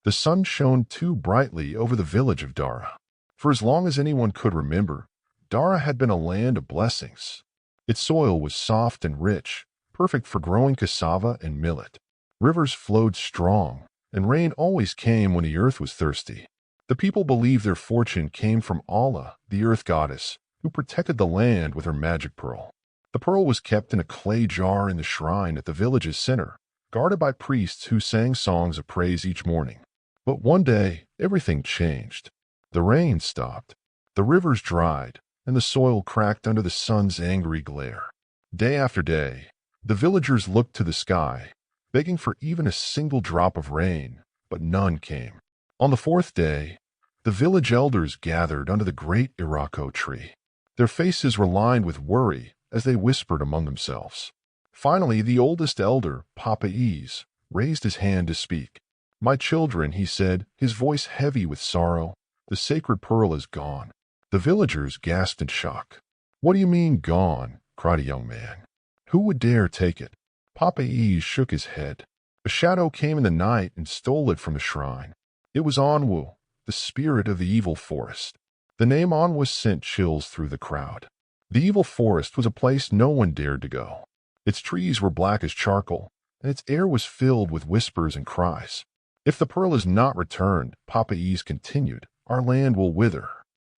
The sun shone too brightly over the village of Dara. For as long as anyone could remember, Dara had been a land of blessings. Its soil was soft and rich, perfect for growing cassava and millet. Rivers flowed strong, and rain always came when the earth was thirsty. The people believed their fortune came from Allah, the earth goddess, who protected the land with her magic pearl. The pearl was kept in a clay jar in the shrine at the village's center, guarded by priests who sang songs of praise each morning. But one day, everything changed. The rain stopped, the rivers dried, and the soil cracked under the sun's angry glare. Day after day, the villagers looked to the sky, begging for even a single drop of rain, but none came. On the fourth day, the village elders gathered under the great iroko tree. Their faces were lined with worry as they whispered among themselves. Finally, the oldest elder, Papa Ease, raised his hand to speak. "My children," he said, his voice heavy with sorrow, "the sacred pearl is gone." The villagers gasped in shock. "What do you mean, gone?" cried a young man. "Who would dare take it?" Papa Ease shook his head. A shadow came in the night and stole it from the shrine. It was Onwu, the spirit of the evil forest. The name Onwu sent chills through the crowd. The evil forest was a place no one dared to go. Its trees were black as charcoal, and its air was filled with whispers and cries. "If the pearl is not returned," Papa Ease continued, "our land will wither.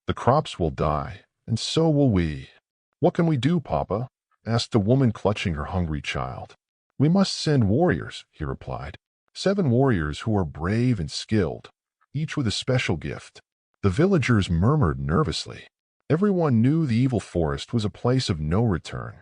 The crops will die, and so will we." "What can we do, Papa?" asked a woman clutching her hungry child. "We must send warriors," he replied. 7 warriors who are brave and skilled, each with a special gift. The villagers murmured nervously. Everyone knew the evil forest was a place of no return,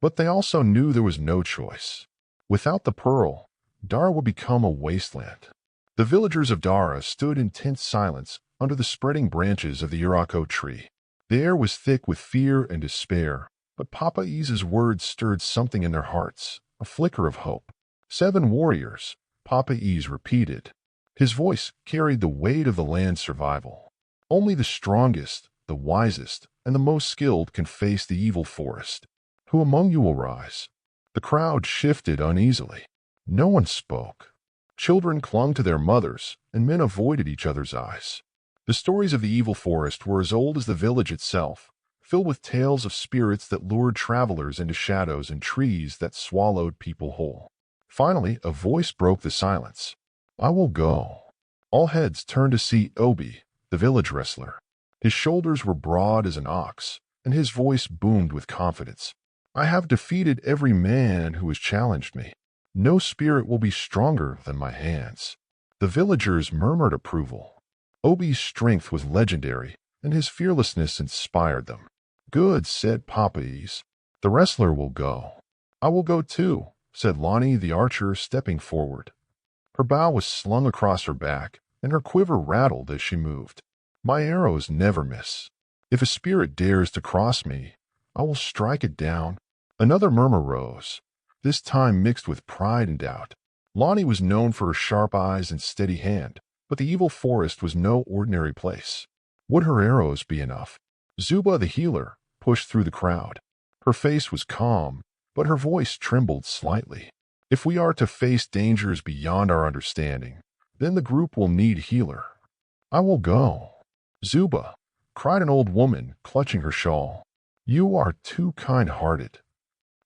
but they also knew there was no choice. Without the pearl, Dara would become a wasteland. The villagers of Dara stood in tense silence under the spreading branches of the iroko tree. The air was thick with fear and despair, but Papa Ease's words stirred something in their hearts, a flicker of hope. 7 warriors, Papa Ease repeated. His voice carried the weight of the land's survival. Only the strongest, the wisest, and the most skilled can face the evil forest. Who among you will rise? The crowd shifted uneasily. No one spoke. Children clung to their mothers, and men avoided each other's eyes. The stories of the evil forest were as old as the village itself, filled with tales of spirits that lured travelers into shadows and trees that swallowed people whole. Finally, a voice broke the silence. "I will go." All heads turned to see Obi, the village wrestler. His shoulders were broad as an ox, and his voice boomed with confidence. "I have defeated every man who has challenged me. No spirit will be stronger than my hands." The villagers murmured approval. Obi's strength was legendary, and his fearlessness inspired them. "Good," said Papa Ease. "The wrestler will go." "I will go too," said Lonnie the archer, stepping forward. Her bow was slung across her back, and her quiver rattled as she moved. "My arrows never miss. If a spirit dares to cross me, I will strike it down." Another murmur rose, this time mixed with pride and doubt. Lonnie was known for her sharp eyes and steady hand, but the evil forest was no ordinary place. Would her arrows be enough? Zuba the healer pushed through the crowd. Her face was calm, but her voice trembled slightly. "If we are to face dangers beyond our understanding, then the group will need a healer." "I will go." "Zuba," cried an old woman, clutching her shawl. "You are too kind-hearted.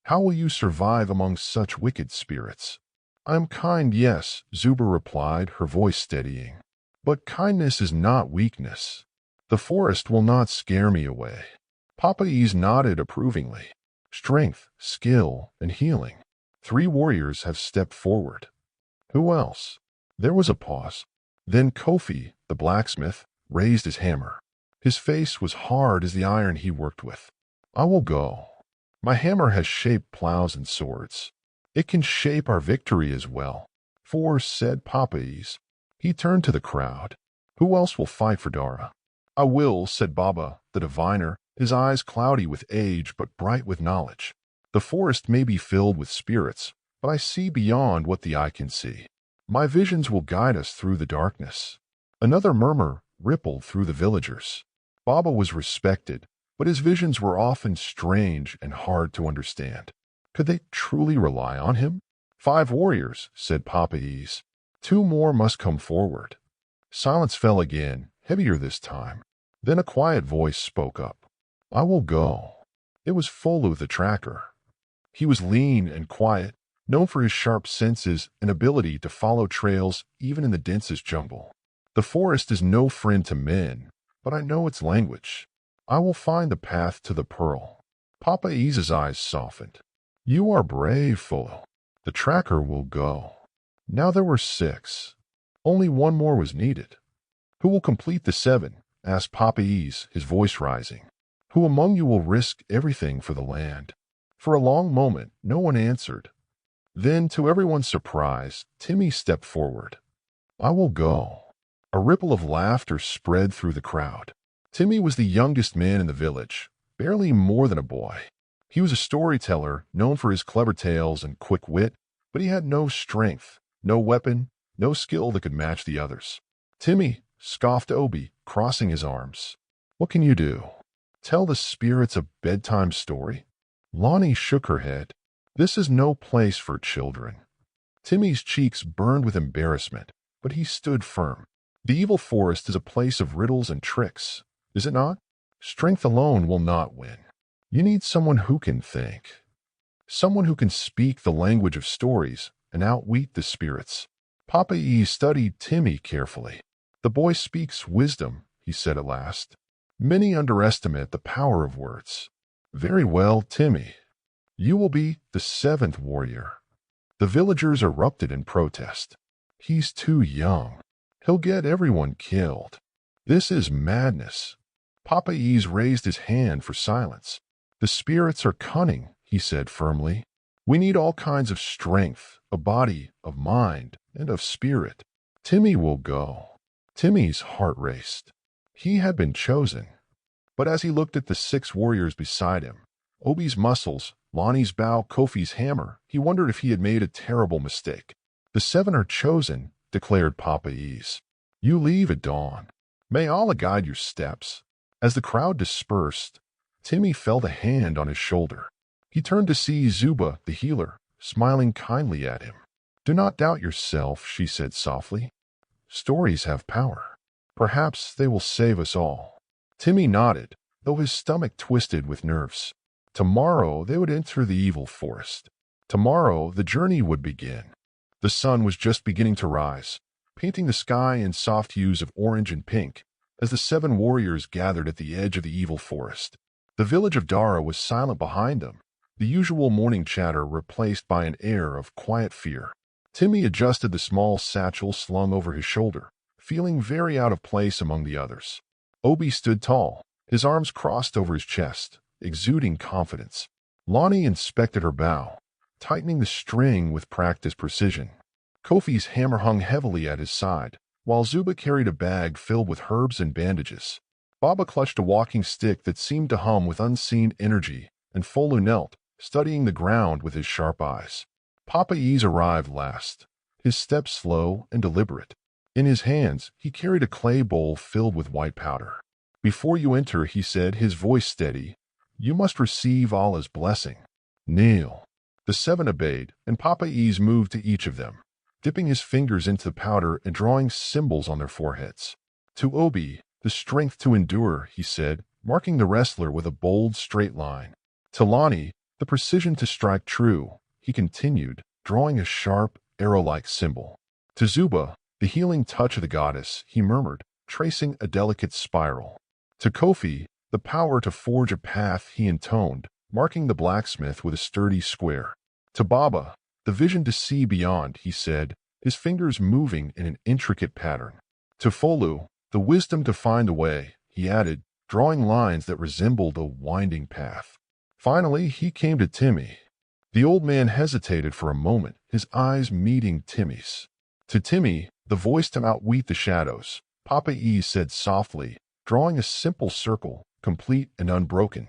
How will you survive among such wicked spirits?" "I am kind, yes," Zuba replied, her voice steadying. "But kindness is not weakness. The forest will not scare me away." Papa Ease nodded approvingly. "Strength, skill, and healing. 3 warriors have stepped forward. Who else?" There was a pause. Then Kofi, the blacksmith, raised his hammer. His face was hard as the iron he worked with. "I will go. My hammer has shaped plows and swords. It can shape our victory as well." "For," said Papa Ease. He turned to the crowd. "Who else will fight for Dara?" "I will," said Baba, the diviner, his eyes cloudy with age but bright with knowledge. "The forest may be filled with spirits, but I see beyond what the eye can see. My visions will guide us through the darkness." Another murmur rippled through the villagers. Baba was respected, but his visions were often strange and hard to understand. Could they truly rely on him? 5 warriors," said Papa Ease. 2 more must come forward. Silence fell again, heavier this time. Then a quiet voice spoke up. I will go. It was Folu the tracker. He was lean and quiet, known for his sharp senses and ability to follow trails even in the densest jungle. The forest is no friend to men, but I know its language. I will find the path to the pearl. Papa Ease's eyes softened. You are brave, Folu. The tracker will go. Now there were 6. Only 1 more was needed. Who will complete the 7? Asked Papa Ease, his voice rising. Who among you will risk everything for the land? For a long moment, no one answered. Then, to everyone's surprise, Timmy stepped forward. I will go. A ripple of laughter spread through the crowd. Timmy was the youngest man in the village, barely more than a boy. He was a storyteller, known for his clever tales and quick wit, but he had no strength, no weapon, no skill that could match the others. Timmy, scoffed Obi, crossing his arms. What can you do? Tell the spirits a bedtime story? Lonnie shook her head. This is no place for children. Timmy's cheeks burned with embarrassment, but he stood firm. The evil forest is a place of riddles and tricks, is it not? Strength alone will not win. You need someone who can think. Someone who can speak the language of stories and outwit the spirits. Papa E studied Timmy carefully. The boy speaks wisdom, he said at last. Many underestimate the power of words. Very well, Timmy. You will be the 7th warrior. The villagers erupted in protest. He's too young. He'll get everyone killed. This is madness. Papa Ease raised his hand for silence. The spirits are cunning, he said firmly. We need all kinds of strength, of body, of mind, and of spirit. Timmy will go. Timmy's heart raced. He had been chosen. But as he looked at the 6 warriors beside him, Obi's muscles, Lonnie's bow, Kofi's hammer, he wondered if he had made a terrible mistake. The 7 are chosen, declared Papa Ease. You leave at dawn. May Allah guide your steps. As the crowd dispersed, Timmy felt a hand on his shoulder. He turned to see Zuba, the healer, smiling kindly at him. Do not doubt yourself, she said softly. Stories have power. Perhaps they will save us all. Timmy nodded, though his stomach twisted with nerves. Tomorrow they would enter the evil forest. Tomorrow the journey would begin. The sun was just beginning to rise, painting the sky in soft hues of orange and pink, as the 7 warriors gathered at the edge of the evil forest. The village of Dara was silent behind them, the usual morning chatter replaced by an air of quiet fear. Timmy adjusted the small satchel slung over his shoulder, feeling very out of place among the others. Obi stood tall, his arms crossed over his chest, exuding confidence. Lonnie inspected her bow, tightening the string with practiced precision. Kofi's hammer hung heavily at his side, while Zuba carried a bag filled with herbs and bandages. Baba clutched a walking stick that seemed to hum with unseen energy, and Folu knelt, studying the ground with his sharp eyes. Papa Ease arrived last, his steps slow and deliberate. In his hands, he carried a clay bowl filled with white powder. Before you enter, he said, his voice steady, you must receive Allah's blessing. Kneel. The 7 obeyed, and Papa Ease moved to each of them, dipping his fingers into the powder and drawing symbols on their foreheads. To Obi, the strength to endure, he said, marking the wrestler with a bold, straight line. To Lonnie, the precision to strike true, he continued, drawing a sharp, arrow-like symbol. To Zuba, the healing touch of the goddess, he murmured, tracing a delicate spiral. To Kofi, the power to forge a path, he intoned, marking the blacksmith with a sturdy square. To Baba, the vision to see beyond, he said, his fingers moving in an intricate pattern. To Folu, the wisdom to find a way, he added, drawing lines that resembled a winding path. Finally, he came to Timmy. The old man hesitated for a moment, his eyes meeting Timmy's. To Timmy, the voice to outwit the shadows, Papa E said softly, drawing a simple circle, complete and unbroken.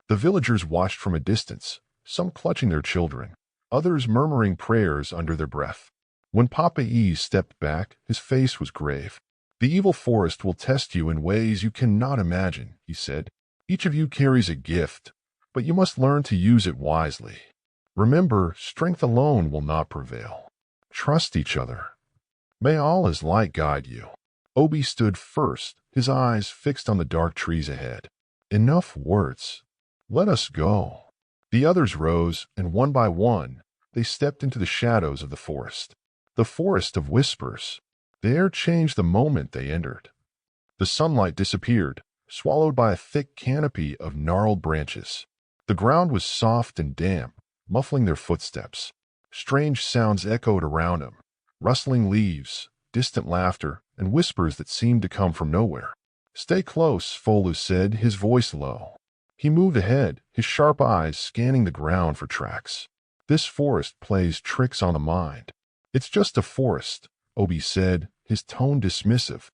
The villagers watched from a distance, some clutching their children, others murmuring prayers under their breath. When Papa E stepped back, his face was grave. The evil forest will test you in ways you cannot imagine, he said. Each of you carries a gift, but you must learn to use it wisely. Remember, strength alone will not prevail. Trust each other. May Allah's light guide you. Obi stood first, his eyes fixed on the dark trees ahead. Enough words. Let us go. The others rose, and one by one, they stepped into the shadows of the forest. The forest of whispers. The air changed the moment they entered. The sunlight disappeared, swallowed by a thick canopy of gnarled branches. The ground was soft and damp, muffling their footsteps. Strange sounds echoed around them, rustling leaves, distant laughter, and whispers that seemed to come from nowhere. Stay close, Folu said, his voice low. He moved ahead, his sharp eyes scanning the ground for tracks. This forest plays tricks on the mind. It's just a forest, Obi said, his tone dismissive.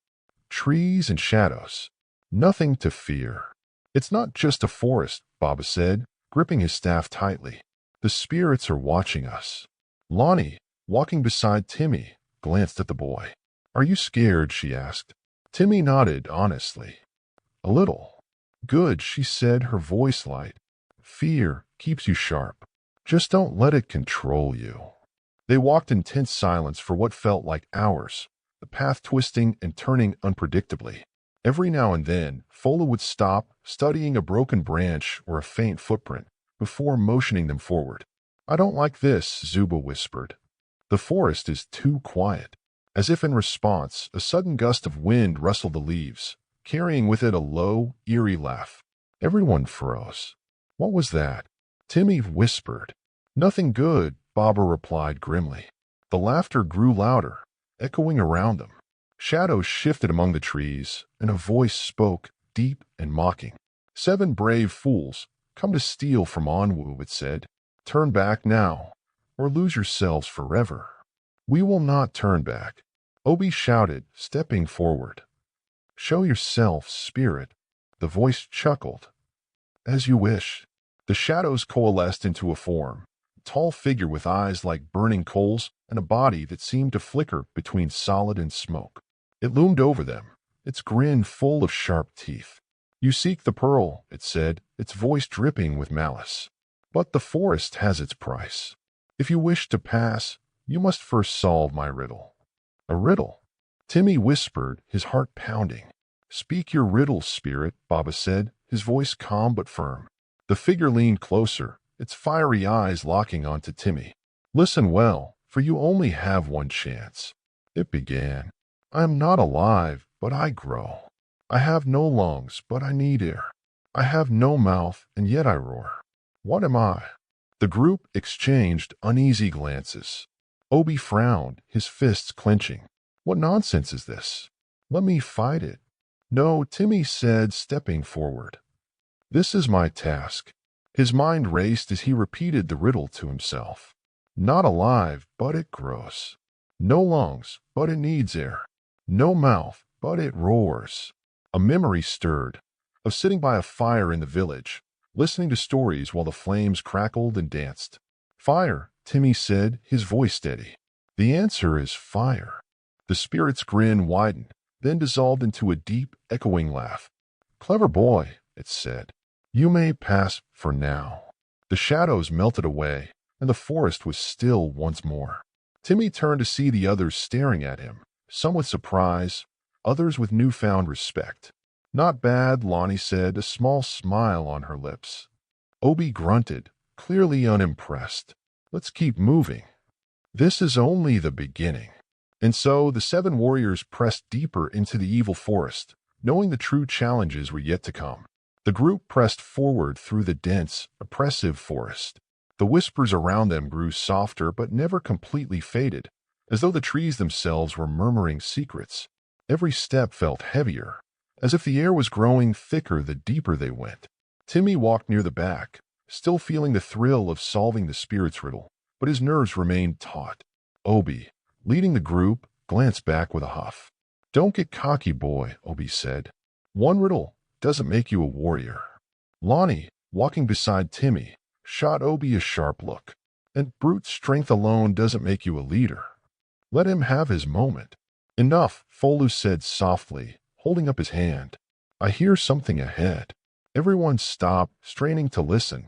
Trees and shadows. Nothing to fear. It's not just a forest, Baba said, gripping his staff tightly. The spirits are watching us. Lonnie, walking beside Timmy, glanced at the boy. Are you scared? She asked. Timmy nodded honestly. A little. Good, she said, her voice light. Fear keeps you sharp. Just don't let it control you. They walked in tense silence for what felt like hours, the path twisting and turning unpredictably. Every now and then, Fola would stop, studying a broken branch or a faint footprint, before motioning them forward. I don't like this, Zuba whispered. The forest is too quiet. As if in response, a sudden gust of wind rustled the leaves, carrying with it a low, eerie laugh. Everyone froze. What was that? Timmy whispered. Nothing good, Baba replied grimly. The laughter grew louder, echoing around them. Shadows shifted among the trees, and a voice spoke, deep and mocking. 7 brave fools, come to steal from Onwu, it said. Turn back now, or lose yourselves forever. We will not turn back, Obi shouted, stepping forward. Show yourself, spirit, the voice chuckled. As you wish. The shadows coalesced into a form, a tall figure with eyes like burning coals and a body that seemed to flicker between solid and smoke. It loomed over them, its grin full of sharp teeth. You seek the pearl, it said, its voice dripping with malice. But the forest has its price. If you wish to pass, you must first solve my riddle. A riddle? Timmy whispered, his heart pounding. Speak your riddle, spirit, Baba said, his voice calm but firm. The figure leaned closer, its fiery eyes locking onto Timmy. Listen well, for you only have one chance. It began. I am not alive, but I grow. I have no lungs, but I need air. I have no mouth, and yet I roar. What am I? The group exchanged uneasy glances. Obi frowned, his fists clenching. What nonsense is this? Let me fight it. No, Timmy said, stepping forward. This is my task. His mind raced as he repeated the riddle to himself. Not alive, but it grows. No lungs, but it needs air. No mouth, but it roars. A memory stirred, of sitting by a fire in the village, listening to stories while the flames crackled and danced. Fire, Timmy said, his voice steady. The answer is fire. The spirit's grin widened, then dissolved into a deep, echoing laugh. Clever boy, it said. You may pass for now. The shadows melted away, and the forest was still once more. Timmy turned to see the others staring at him, some with surprise, others with newfound respect. Not bad, Lonnie said, a small smile on her lips. Obi grunted, clearly unimpressed. Let's keep moving. This is only the beginning. And so the 7 warriors pressed deeper into the evil forest, knowing the true challenges were yet to come. The group pressed forward through the dense, oppressive forest. The whispers around them grew softer but never completely faded, as though the trees themselves were murmuring secrets. Every step felt heavier, as if the air was growing thicker the deeper they went. Timmy walked near the back, still feeling the thrill of solving the spirit's riddle, but his nerves remained taut. Obi, leading the group, glanced back with a huff. Don't get cocky, boy, Obi said. One riddle doesn't make you a warrior. Lonnie, walking beside Timmy, shot Obi a sharp look. And brute strength alone doesn't make you a leader. Let him have his moment. Enough, Folu said softly, holding up his hand. I hear something ahead. Everyone stopped, straining to listen.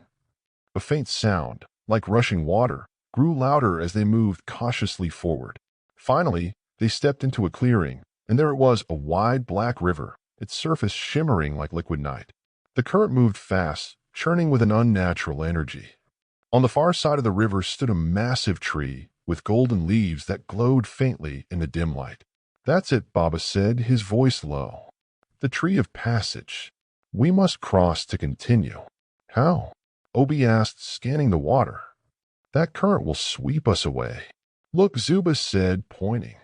A faint sound, like rushing water, grew louder as they moved cautiously forward. Finally, They stepped into a clearing, and there it was, a wide black river, its surface shimmering like liquid night. The current moved fast, churning with an unnatural energy. On the far side of the river stood a massive tree with golden leaves that glowed faintly in the dim light. "That's it," Baba said, his voice low. "The tree of passage. We must cross to continue." "How?" Obi asked, scanning the water. "That current will sweep us away." "Look," Zuba said, pointing.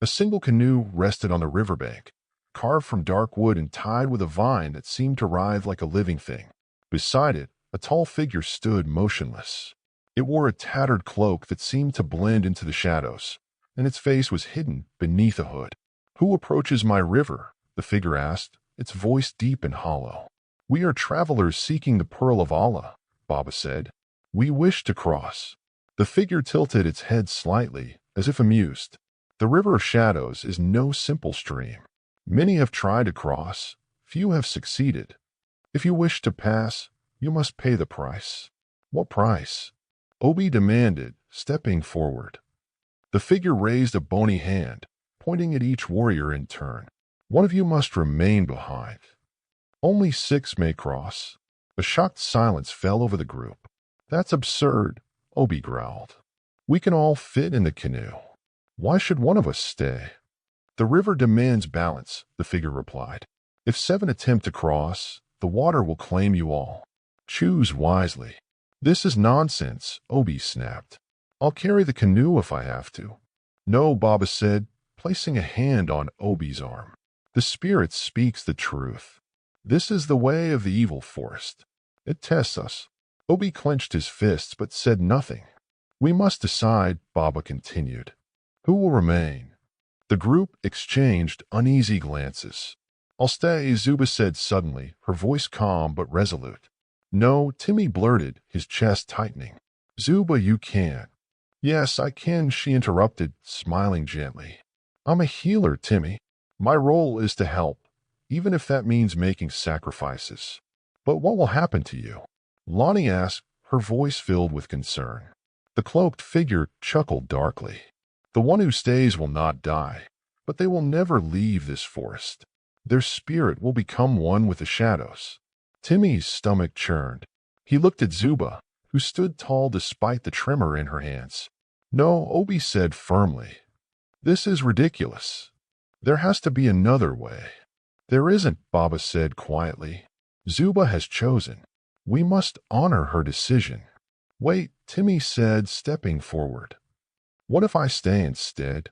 A single canoe rested on the riverbank, carved from dark wood and tied with a vine that seemed to writhe like a living thing. Beside it, a tall figure stood motionless. It wore a tattered cloak that seemed to blend into the shadows, and its face was hidden beneath a hood. "Who approaches my river?" the figure asked, its voice deep and hollow. "We are travelers seeking the Pearl of Allah," Baba said. "We wish to cross." The figure tilted its head slightly, as if amused. "The River of Shadows is no simple stream. Many have tried to cross, few have succeeded. If you wish to pass, you must pay the price." "What price?" Obi demanded, stepping forward. The figure raised a bony hand, pointing at each warrior in turn. "One of you must remain behind. Only 6 may cross." A shocked silence fell over the group. "That's absurd," Obi growled. "We can all fit in the canoe. Why should one of us stay?" "The river demands balance," the figure replied. "If 7 attempt to cross, the water will claim you all. Choose wisely." "This is nonsense," Obi snapped. "I'll carry the canoe if I have to." "No," Baba said, placing a hand on Obi's arm. "The spirit speaks the truth. This is the way of the evil forest. It tests us." Obi clenched his fists but said nothing. "We must decide," Baba continued. "Who will remain?" The group exchanged uneasy glances. "I'll stay," Zuba said suddenly, her voice calm but resolute. "No," Timmy blurted, his chest tightening. "Zuba, you can't." "Yes, I can," she interrupted, smiling gently. "I'm a healer, Timmy. My role is to help, even if that means making sacrifices." "But what will happen to you?" Lonnie asked, her voice filled with concern. The cloaked figure chuckled darkly. "The one who stays will not die, but they will never leave this forest. Their spirit will become one with the shadows." Timmy's stomach churned. He looked at Zuba, who stood tall despite the tremor in her hands. "No," Obi said firmly. "This is ridiculous. There has to be another way." "There isn't," Baba said quietly. "Zuba has chosen. We must honor her decision." "Wait," Timmy said, stepping forward. "What if I stay instead?"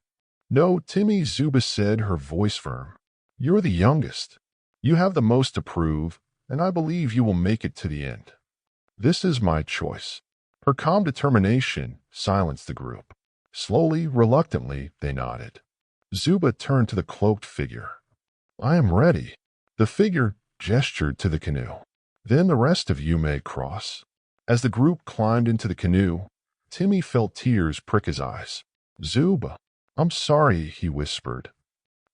"No, Timmy," Zuba said, her voice firm. "You're the youngest. You have the most to prove, and I believe you will make it to the end. This is my choice." Her calm determination silenced the group. Slowly, reluctantly, they nodded. Zuba turned to the cloaked figure. "I am ready." The figure gestured to the canoe. "Then the rest of you may cross." As the group climbed into the canoe, Timmy felt tears prick his eyes. "Zuba, I'm sorry," he whispered.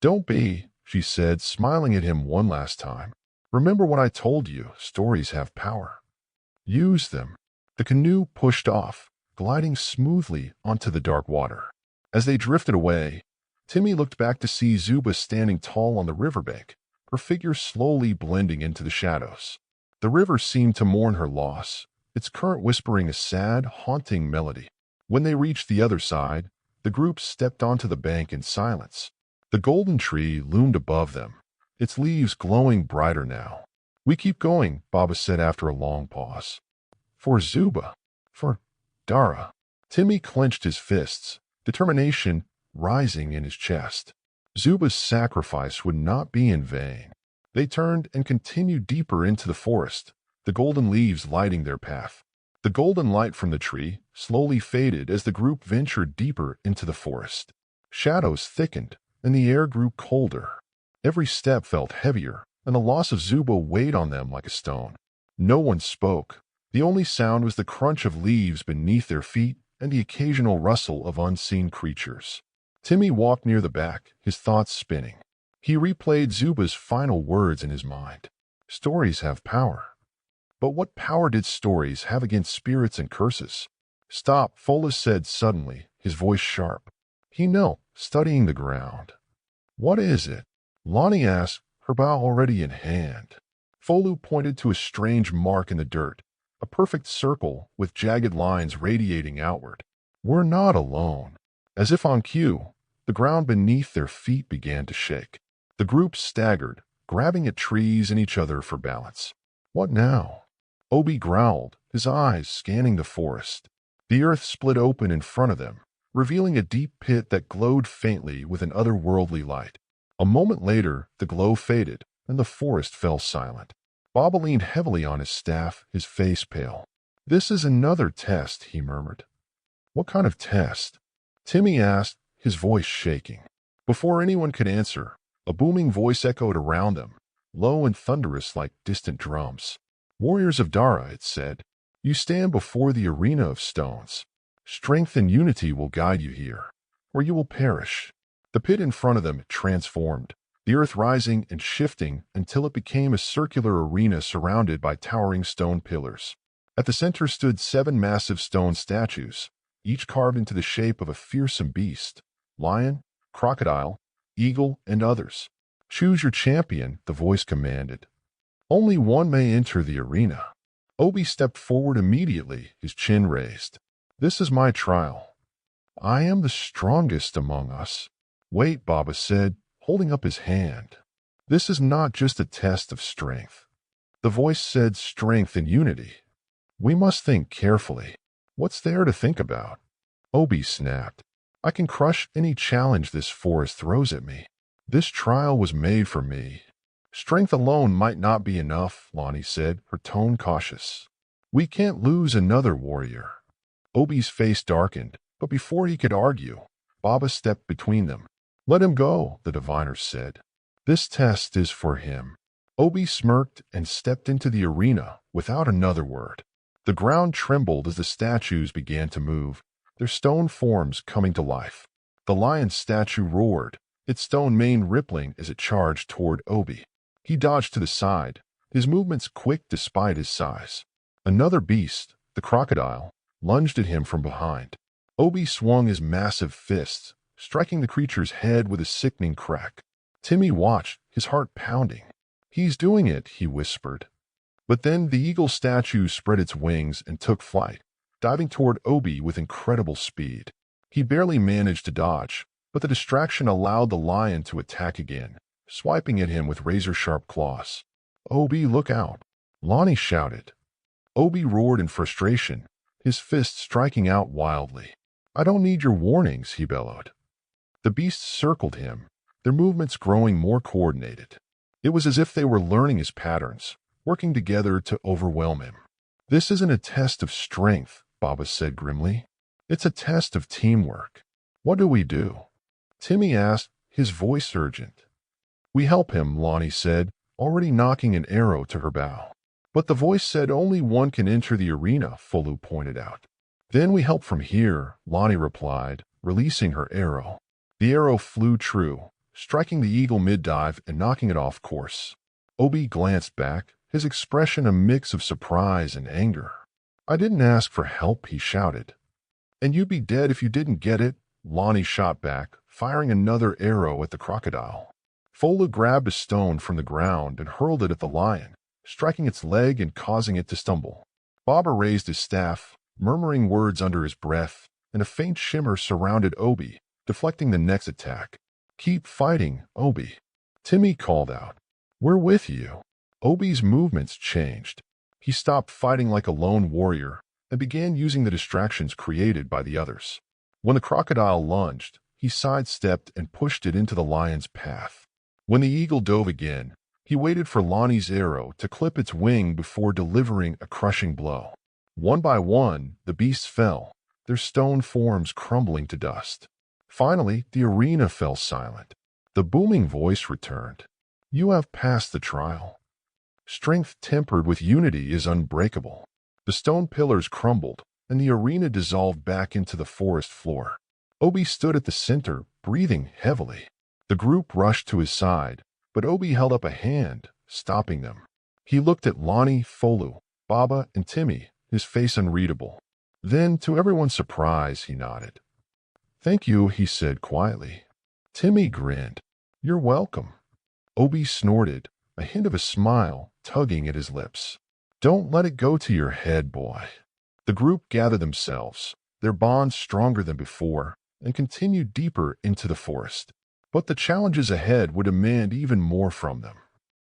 "Don't be," she said, smiling at him one last time. "Remember what I told you, stories have power. Use them." The canoe pushed off, gliding smoothly onto the dark water. As they drifted away, Timmy looked back to see Zuba standing tall on the riverbank, her figure slowly blending into the shadows. The river seemed to mourn her loss, its current whispering a sad, haunting melody. When they reached the other side, the group stepped onto the bank in silence. The golden tree loomed above them, its leaves glowing brighter now. "We keep going," Baba said after a long pause. "For Zuba. For Dara." Timmy clenched his fists, determination rising in his chest. Zuba's sacrifice would not be in vain. They turned and continued deeper into the forest, the golden leaves lighting their path. The golden light from the tree slowly faded as the group ventured deeper into the forest. Shadows thickened, and the air grew colder. Every step felt heavier, and the loss of Zuba weighed on them like a stone. No one spoke. The only sound was the crunch of leaves beneath their feet and the occasional rustle of unseen creatures. Timmy walked near the back, his thoughts spinning. He replayed Zuba's final words in his mind. Stories have power. But what power did stories have against spirits and curses? "Stop," Fola said suddenly, his voice sharp. He knelt, studying the ground. "What is it?" Lonnie asked, her bow already in hand. Folu pointed to a strange mark in the dirt, a perfect circle with jagged lines radiating outward. "We're not alone." As if on cue, the ground beneath their feet began to shake. The group staggered, grabbing at trees and each other for balance. "What now?" Obi growled, his eyes scanning the forest. The earth split open in front of them, revealing a deep pit that glowed faintly with an otherworldly light. A moment later, the glow faded, and the forest fell silent. Baba leaned heavily on his staff, his face pale. "This is another test," he murmured. "What kind of test?" Timmy asked, his voice shaking. Before anyone could answer, a booming voice echoed around them, low and thunderous like distant drums. "Warriors of Dara," it said, "you stand before the arena of stones. Strength and unity will guide you here, or you will perish." The pit in front of them transformed, the earth rising and shifting until it became a circular arena surrounded by towering stone pillars. At the center stood 7 massive stone statues, each carved into the shape of a fearsome beast: lion, crocodile, eagle, and others. "Choose your champion," the voice commanded. "Only one may enter the arena." Obi stepped forward immediately, his chin raised. "This is my trial. I am the strongest among us." "Wait," Baba said, holding up his hand. "This is not just a test of strength." The voice said, "Strength and unity. We must think carefully." "What's there to think about?" Obi snapped. "I can crush any challenge this forest throws at me. This trial was made for me." "Strength alone might not be enough," Lonnie said, her tone cautious. "We can't lose another warrior." Obi's face darkened, but before he could argue, Baba stepped between them. "Let him go," the diviner said. "This test is for him." Obi smirked and stepped into the arena without another word. The ground trembled as the statues began to move, their stone forms coming to life. The lion statue roared, its stone mane rippling as it charged toward Obi. He dodged to the side, his movements quick despite his size. Another beast, the crocodile, lunged at him from behind. Obi swung his massive fists, striking the creature's head with a sickening crack. Timmy watched, his heart pounding. "He's doing it," he whispered. But then the eagle statue spread its wings and took flight, diving toward Obi with incredible speed. He barely managed to dodge, but the distraction allowed the lion to attack again, swiping at him with razor-sharp claws. "Obi, look out!" Lonnie shouted. Obi roared in frustration, his fists striking out wildly. "I don't need your warnings," he bellowed. The beasts circled him, their movements growing more coordinated. It was as if they were learning his patterns, working together to overwhelm him. "This isn't a test of strength," Baba said grimly. "It's a test of teamwork." "What do we do?" Timmy asked, his voice urgent. "We help him," Lonnie said, already knocking an arrow to her bow. "But the voice said only one can enter the arena," Folu pointed out. "Then we help from here," Lonnie replied, releasing her arrow. The arrow flew true, striking the eagle mid-dive and knocking it off course. Obi glanced back, his expression a mix of surprise and anger. "I didn't ask for help," he shouted. "And you'd be dead if you didn't get it," Lonnie shot back, firing another arrow at the crocodile. Folu grabbed a stone from the ground and hurled it at the lion, striking its leg and causing it to stumble. Baba raised his staff, murmuring words under his breath, and a faint shimmer surrounded Obi, deflecting the next attack. "Keep fighting, Obi," Timmy called out. "We're with you." Obi's movements changed. He stopped fighting like a lone warrior and began using the distractions created by the others. When the crocodile lunged, he sidestepped and pushed it into the lion's path. When the eagle dove again, he waited for Lonnie's arrow to clip its wing before delivering a crushing blow. One by one, the beasts fell, their stone forms crumbling to dust. Finally, the arena fell silent. The booming voice returned. "You have passed the trial. Strength tempered with unity is unbreakable." The stone pillars crumbled, and the arena dissolved back into the forest floor. Obi stood at the center, breathing heavily. The group rushed to his side, but Obi held up a hand, stopping them. He looked at Lonnie, Folu, Baba, and Timmy, his face unreadable. Then, to everyone's surprise, he nodded. Thank you, he said quietly. Timmy grinned. You're welcome. Obi snorted, a hint of a smile tugging at his lips. Don't let it go to your head, boy. The group gathered themselves, their bond stronger than before, and continued deeper into the forest. But the challenges ahead would demand even more from them.